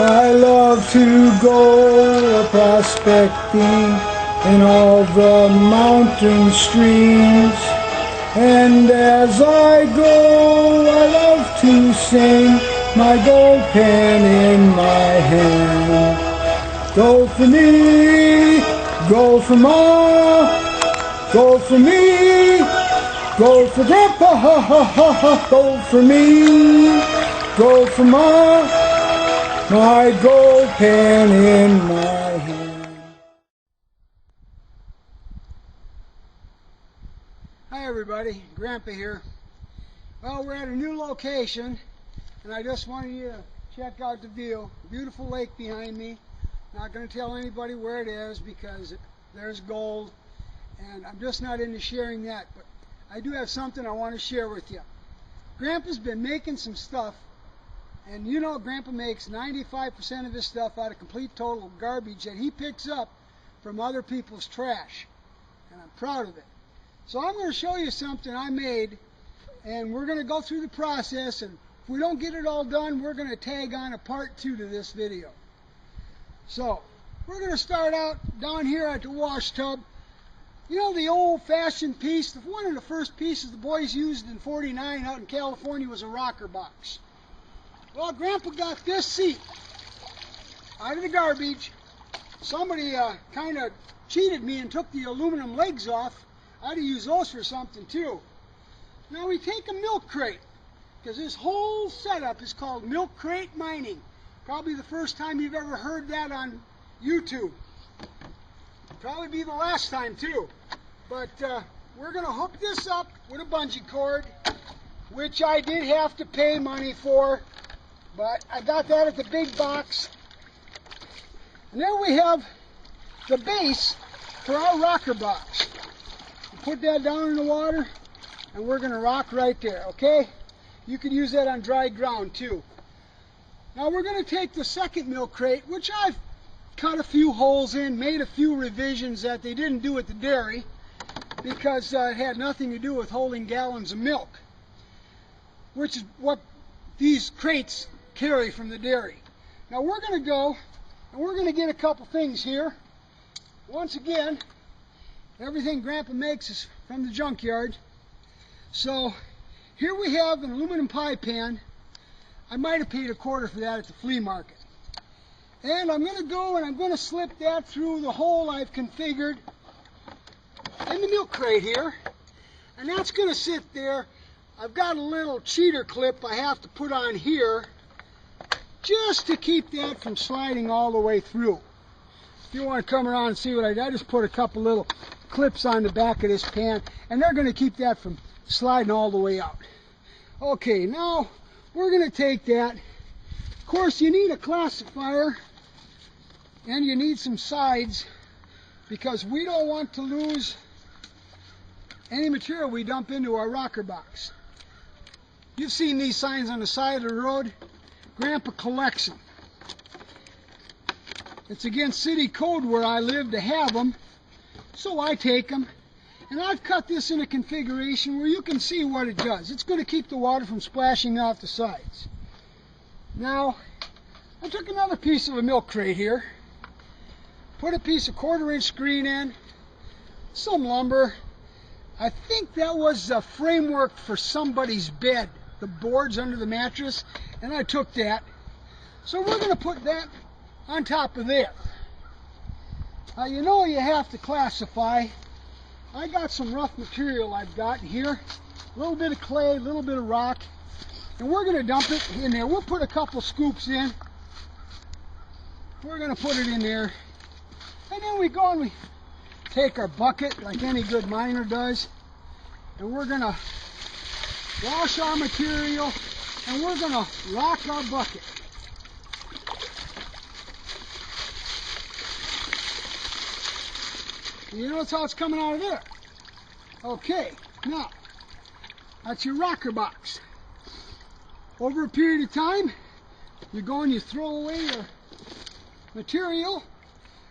I love to go prospecting in all the mountain streams, and as I go I love to sing, my gold pen in my hand. Go for me, go for Ma, go for me, go for Grandpa, ha ha ha ha. Go for me, go for Ma, my gold pen in my hand. Hi everybody, Grandpa here. Well, we're at a new location, and I just wanted you to check out the view. Beautiful lake behind me. Not going to tell anybody where it is because there's gold, and I'm just not into sharing that, but I do have something I want to share with you. Grandpa's been making some stuff, and you know Grandpa makes 95% of his stuff out of complete total garbage that he picks up from other people's trash, and I'm proud of it. So I'm going to show you something I made, and we're going to go through the process, and if we don't get it all done, we're going to tag on a part 2 to this video. So, we're going to start out down here at the wash tub. You know the old-fashioned piece? One of the first pieces the boys used in '49 out in California was a rocker box. Well, Grandpa got this seat out of the garbage. Somebody kind of cheated me and took the aluminum legs off. I'd have used those for something too. Now we take a milk crate, because this whole setup is called milk crate mining. Probably the first time you've ever heard that on YouTube. Probably be the last time too. But we're going to hook this up with a bungee cord, which I did have to pay money for, but I got that at the big box. And there we have the base for our rocker box. Put that down in the water, and we're going to rock right there, okay? You could use that on dry ground too. Now we're going to take the second milk crate, which I've cut a few holes in, made a few revisions that they didn't do at the dairy, because it had nothing to do with holding gallons of milk, which is what these crates carry from the dairy. Now we're going to go, and we're going to get a couple things here. Once again, everything Grandpa makes is from the junkyard. So here we have an aluminum pie pan. I might have paid $1 for that at the flea market. And I'm going to go and I'm going to slip that through the hole I've configured in the milk crate here. And that's going to sit there. I've got a little cheater clip I have to put on here just to keep that from sliding all the way through. If you want to come around and see what I did, I just put a couple little clips on the back of this pan, and they're going to keep that from sliding all the way out. Okay, now we're going to take that. Of course, you need a classifier and you need some sides, because we don't want to lose any material we dump into our rocker box. You've seen these signs on the side of the road. Grandpa collects them. It's against city code where I live to have them, so I take them. And I've cut this in a configuration where you can see what it does. It's going to keep the water from splashing off the sides. Now, I took another piece of a milk crate here, put a piece of 1/4-inch screen in, some lumber. I think that was the framework for somebody's bed, the boards under the mattress, and I took that. So we're going to put that on top of there. Now you know you have to classify. I got some rough material I've got here, a little bit of clay, a little bit of rock, and we're going to dump it in there. We'll put a couple scoops in. We're going to put it in there, and then we go and we take our bucket like any good miner does, and we're going to wash our material, and we're going to rock our bucket. You notice how it's coming out of there. Okay, now, that's your rocker box. Over a period of time, you go and you throw away your material,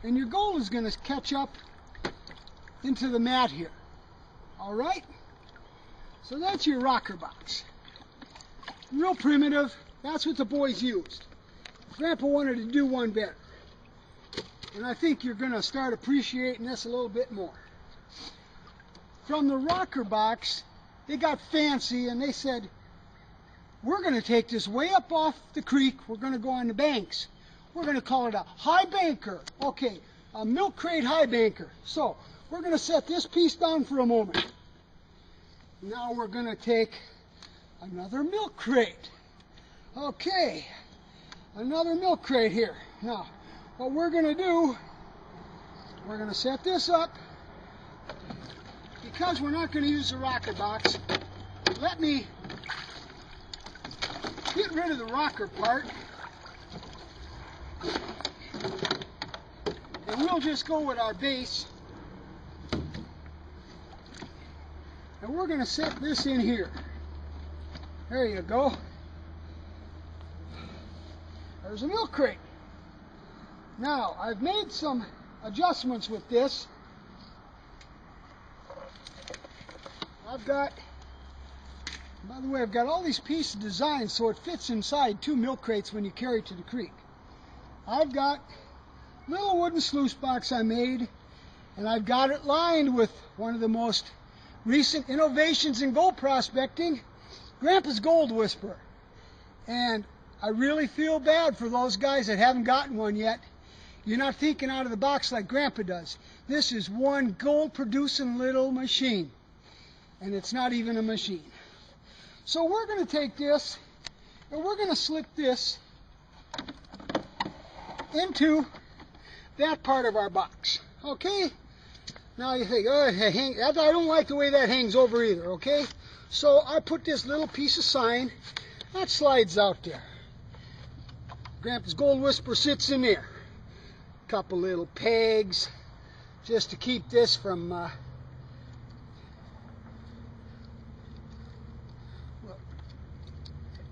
and your gold is going to catch up into the mat here. All right? So that's your rocker box. Real primitive. That's what the boys used. Grandpa wanted to do one better. And I think you're going to start appreciating this a little bit more. From the rocker box, they got fancy and they said, we're going to take this way up off the creek. We're going to go on the banks. We're going to call it a high banker. Okay, a milk crate high banker. So we're going to set this piece down for a moment. Now we're going to take another milk crate. Okay, another milk crate here. Now, what we're going to do, we're going to set this up. Because we're not going to use the rocker box, let me get rid of the rocker part. And we'll just go with our base. And we're going to set this in here. There you go. There's a milk crate. Now, I've made some adjustments with this. By the way, I've got all these pieces designed so it fits inside 2 milk crates when you carry it to the creek. I've got a little wooden sluice box I made, and I've got it lined with one of the most recent innovations in gold prospecting, Grandpa's Gold Whisperer. And I really feel bad for those guys that haven't gotten one yet. You're not thinking out of the box like Grandpa does. This is one gold-producing little machine. And it's not even a machine. So we're going to take this and we're going to slip this into that part of our box. Okay? Now you think, oh, I don't like the way that hangs over either. Okay? So I put this little piece of sign that slides out there. Grandpa's Gold Whisperer sits in there. Couple little pegs just to keep this from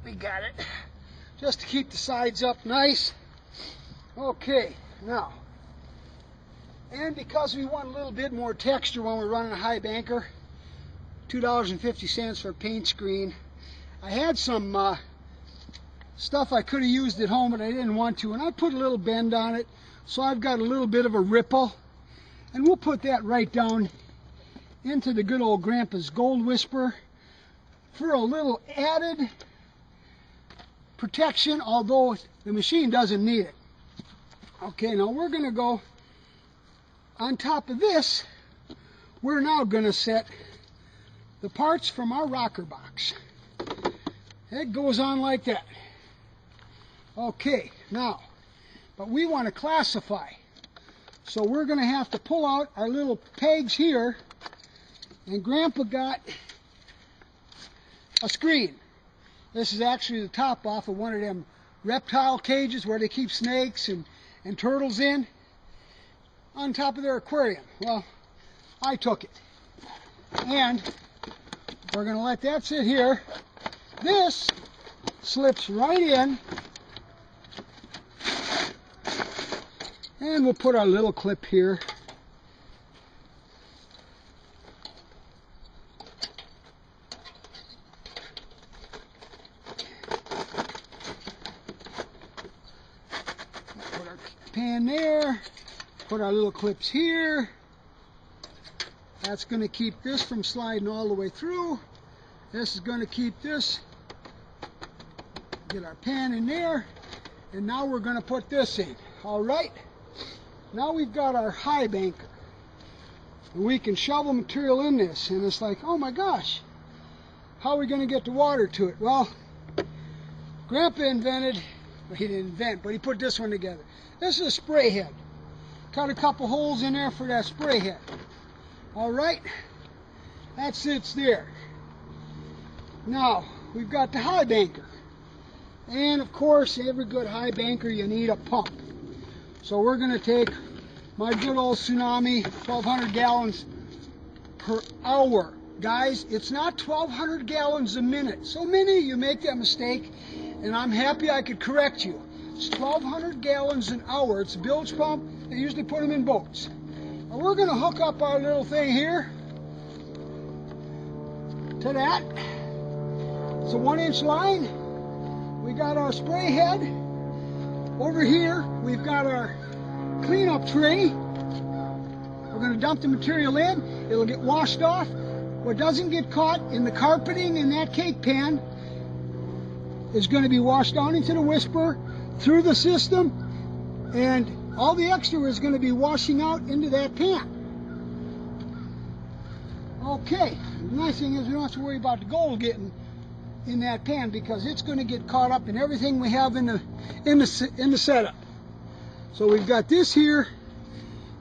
we got it. Just to keep the sides up nice. Okay, now, and because we want a little bit more texture when we're running a high banker, $2.50 for a paint screen. I had some stuff I could have used at home, but I didn't want to, and I put a little bend on it, so I've got a little bit of a ripple, and we'll put that right down into the good old Grandpa's Gold Whisperer for a little added protection, although the machine doesn't need it. Okay, now we're going to go on top of this. We're now going to set the parts from our rocker box. It goes on like that. Okay, now, but we want to classify. So we're going to have to pull out our little pegs here, and Grandpa got a screen. This is actually the top off of one of them reptile cages where they keep snakes and turtles in, on top of their aquarium. Well, I took it. And we're going to let that sit here. This slips right in. And we'll put our little clip here. Put our pan there. Put our little clips here. That's going to keep this from sliding all the way through. This is going to keep this. Get our pan in there. And now we're going to put this in. All right. Now we've got our high banker. And we can shovel material in this. And it's like, oh my gosh, how are we going to get the water to it? Well, Grandpa invented, well, he didn't invent, but he put this one together. This is a spray head. Cut a couple holes in there for that spray head. All right, that sits there. Now, we've got the high banker. And of course, every good high banker, you need a pump. So we're going to take my good old Tsunami, 1,200 gallons per hour. Guys, it's not 1,200 gallons a minute. So many of you make that mistake, and I'm happy I could correct you. It's 1,200 gallons an hour. It's a bilge pump. They usually put them in boats. Now we're going to hook up our little thing here to that. It's a 1-inch line. We got our spray head. Over here, we've got our cleanup tray. We're going to dump the material in. It'll get washed off. What doesn't get caught in the carpeting in that cake pan is going to be washed down into the Whisper, through the system, and all the extra is going to be washing out into that pan. Okay, the nice thing is we don't have to worry about the gold getting in that pan because it's going to get caught up in everything we have in the setup. So we've got this here.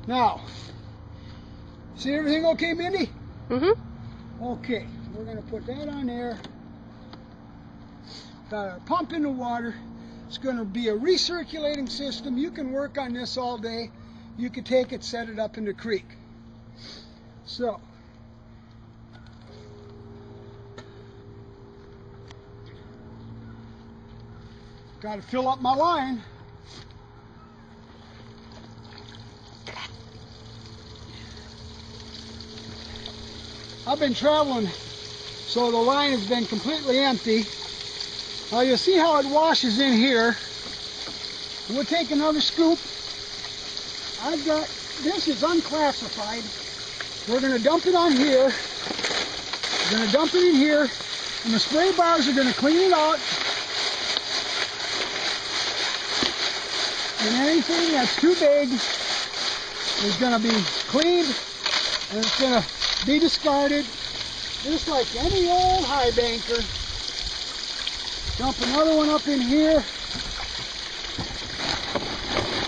Now, see everything okay, Mindy? Mm-hmm. Okay, we're going to put that on there. Got our pump in the water. It's going to be a recirculating system. You can work on this all day. You can take it, set it up in the creek. So, got to fill up my line. I've been traveling, so the line has been completely empty. Now you'll see how it washes in here. We'll take another scoop. I've got, this is unclassified. We're going to dump it on here. We're going to dump it in here, and the spray bars are going to clean it out. And anything that's too big is going to be cleaned, and it's going to be discarded, just like any old high banker. Dump another one up in here.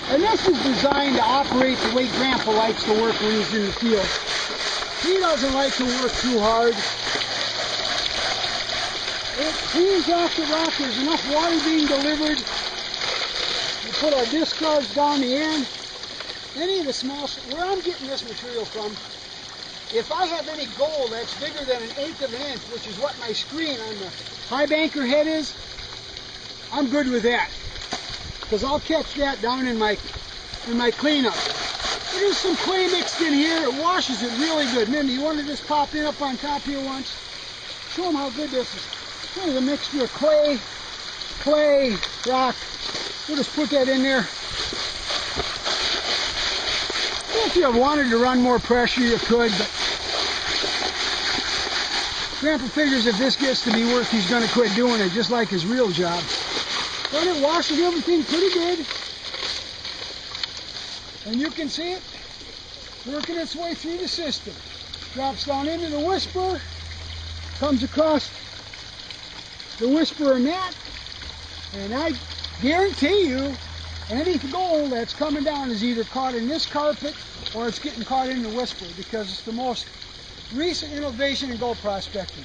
And this is designed to operate the way Grandpa likes to work when he's in the field. He doesn't like to work too hard. It cleans off the rock. There's enough water being delivered. We put our discards down the end. Any of the small, where I'm getting this material from, if I have any gold that's bigger than 1/8 of an inch, which is what my screen on the high banker head is, I'm good with that. Because I'll catch that down in my cleanup. There's some clay mixed in here. It washes it really good. Mindy, you want to just pop in up on top here once? Show them how good this is. There's a mixture of clay, rock. We'll just put that in there. If you wanted to run more pressure, you could, but Grandpa figures if this gets to be work, he's going to quit doing it, just like his real job. But it washes everything pretty good. And you can see it working its way through the system. Drops down into the Whisper, comes across the Whisperer net, and I guarantee you, any gold that's coming down is either caught in this carpet or it's getting caught in the Whisper, because it's the most recent innovation in gold prospecting.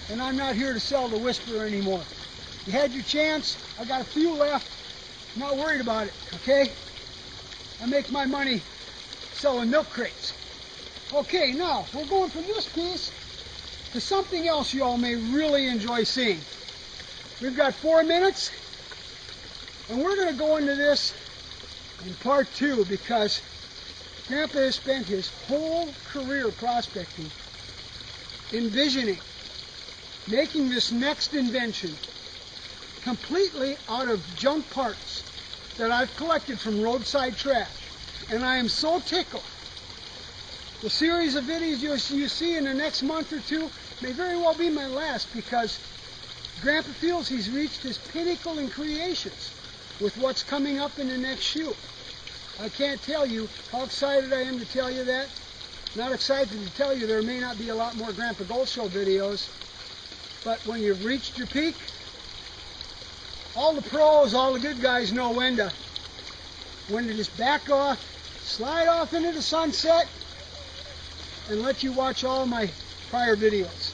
And I'm not here to sell the Whisper anymore. You had your chance. I got a few left. I'm not worried about it, okay? I make my money selling milk crates. Okay, now we're going from this piece to something else you all may really enjoy seeing. We've got 4 minutes, and we're going to go into this in part 2, because Grandpa has spent his whole career prospecting, envisioning, making this next invention completely out of junk parts that I've collected from roadside trash. And I am so tickled. The series of videos you see in the next month or two may very well be my last, because Grandpa feels he's reached his pinnacle in creations with what's coming up in the next shoot. I can't tell you how excited I am to tell you that. Not excited to tell you there may not be a lot more Grandpa Gold Show videos, but when you've reached your peak, all the pros, all the good guys know when to just back off, slide off into the sunset, and let you watch all my prior videos.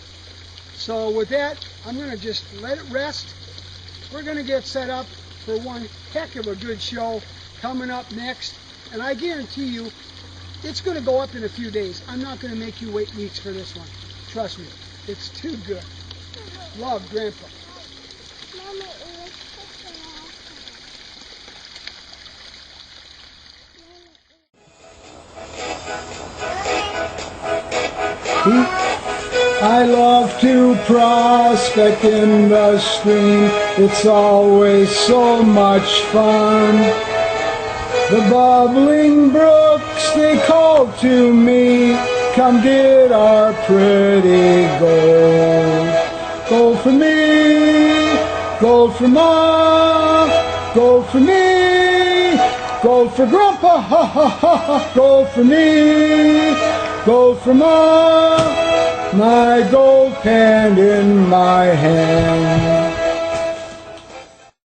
So with that, I'm going to just let it rest. We're going to get set up for one heck of a good show coming up next. And I guarantee you, it's going to go up in a few days. I'm not going to make you wait weeks for this one. Trust me, it's too good. Love, Grandpa. Hmm? I love to prospect in the stream. It's always so much fun. The bubbling brooks, they call to me, come get our pretty gold. Gold for me, gold for Ma, gold for me, gold for Grandpa, ha ha ha ha, gold for me, gold for Ma, my gold pen in my hand.